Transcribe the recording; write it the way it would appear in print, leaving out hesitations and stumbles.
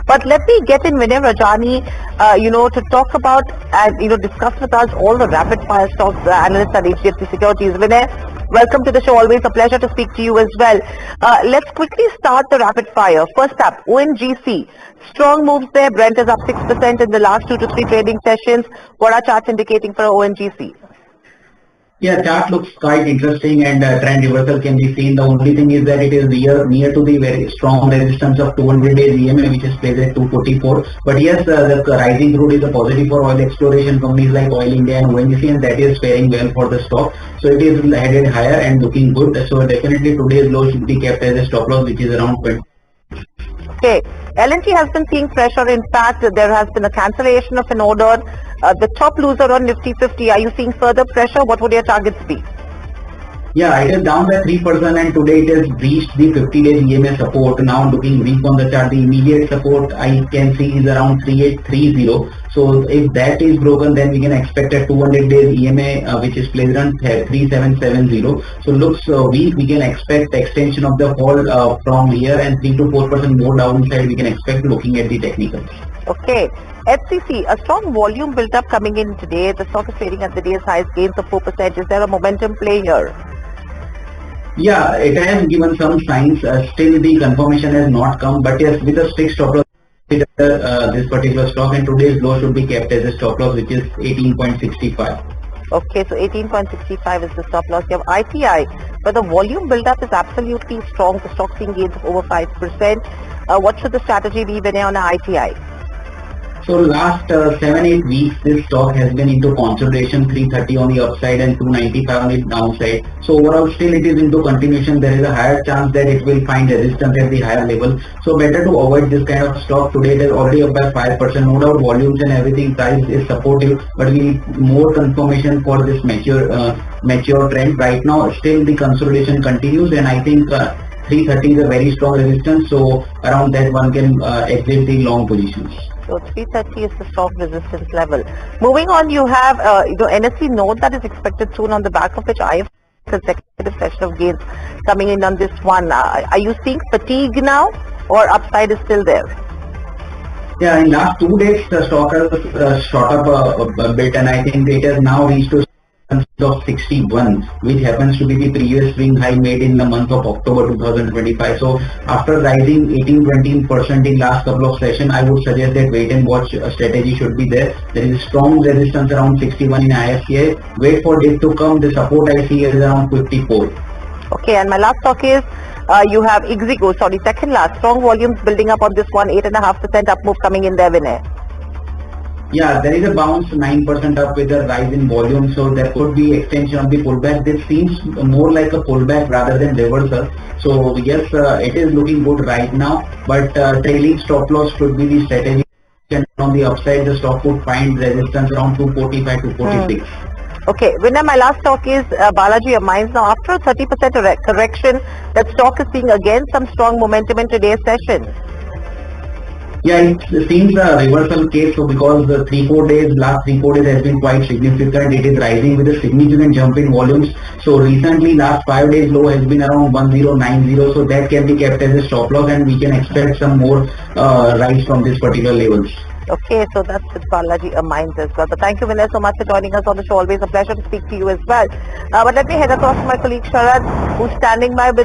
But let me get in Vinay Rajani, to talk about and, discuss with us all the rapid fire stocks, analysts at HDFC Securities. Vinay, welcome to the show. Always a pleasure to speak to you as well. Let's quickly start the rapid fire. First up, ONGC. Strong moves there. Brent is up 6% in the last 2 to 3 trading sessions. What are charts indicating for ONGC? Yeah, chart looks quite interesting and trend reversal can be seen. The only thing is that it is near to the very strong resistance of 200 days EMA, which is placed at 244. But yes, the rising crude is a positive for oil exploration companies like Oil India and ONGC, and that is faring well for the stock. So it is headed higher and looking good. So definitely today's low should be kept as a stop loss, which is around 20. Okay. L&T has been seeing pressure. In fact, there has been a cancellation of an order. The top loser on Nifty 50. Are you seeing further pressure? What would your targets be? Yeah, it is down by 3% and today it has breached the 50-day EMA support. Now looking weak on the chart, the immediate support I can see is around 3830. So if that is broken, then we can expect a 200 days EMA which is placed on 3770. So looks weak. We can expect extension of the fall from here and 3 to 4% more downside we can expect looking at the technicals. Okay. FCC, a strong volume built up coming in today. The stock is trading at the day's highest, gains of 4%. Is there a momentum play here? Yeah, it has given some signs. Still the confirmation has not come, but yes, with a strict stop loss this particular stock, and today's low should be kept as a stop loss, which is 18.65. Okay, so 18.65 is the stop loss. You have ITI, but the volume build-up is absolutely strong. The stock seeing gains of over 5%. What should the strategy be, Vinay, on ITI? So last 7-8 weeks, this stock has been into consolidation, 330 on the upside and 295 on the downside. So overall, still it is into continuation. There is a higher chance that it will find resistance at the higher level. So better to avoid this kind of stock. Today it is already up by 5%. No doubt volumes and everything price is supportive, but we need more confirmation for this mature trend. Right now, still the consolidation continues, and I think 330 is a very strong resistance. So around that one can exit the long positions. So 330 is the strong resistance level. Moving on, you have NSE note that is expected soon, on the back of which I have consecutive session of gains coming in on this one. Are you seeing fatigue now, or upside is still there? Yeah, in last 2 days the stock has shot up a bit, and I think it has now reached to of 61, which happens to be the previous swing high made in the month of October 2025. So after rising 18-20% in last couple of sessions, I would suggest that wait and watch strategy should be there. There is strong resistance around 61 in IFCI. Wait for dip to come. The support I see is around 54. Okay, and my last stock is you have Ixigo, second last. Strong volumes building up on this one, 8.5% up move coming in there, Vinay. Yeah, there is a bounce 9% up with a rise in volume, so there could be extension of the pullback. This seems more like a pullback rather than reversal. So yes, it is looking good right now, but trailing stop loss should be the strategy. And on the upside, the stock would find resistance around 245 to 46. Okay, Vinay, my last stock is Balaji Mines. Now, after a 30% correction, that stock is seeing again some strong momentum in today's session. Yeah, it seems a reversal case. So because the last 3-4 days has been quite significant. It is rising with a significant jump in volumes. So recently, last 5 days low has been around 1090. So that can be kept as a stop loss, and we can expect some more rise from this particular levels. Okay, so that's with Balaji Mines as well. So thank you, Vinay, so much for joining us on the show. Always a pleasure to speak to you as well. But let me head across to my colleague Sharad, who's standing by with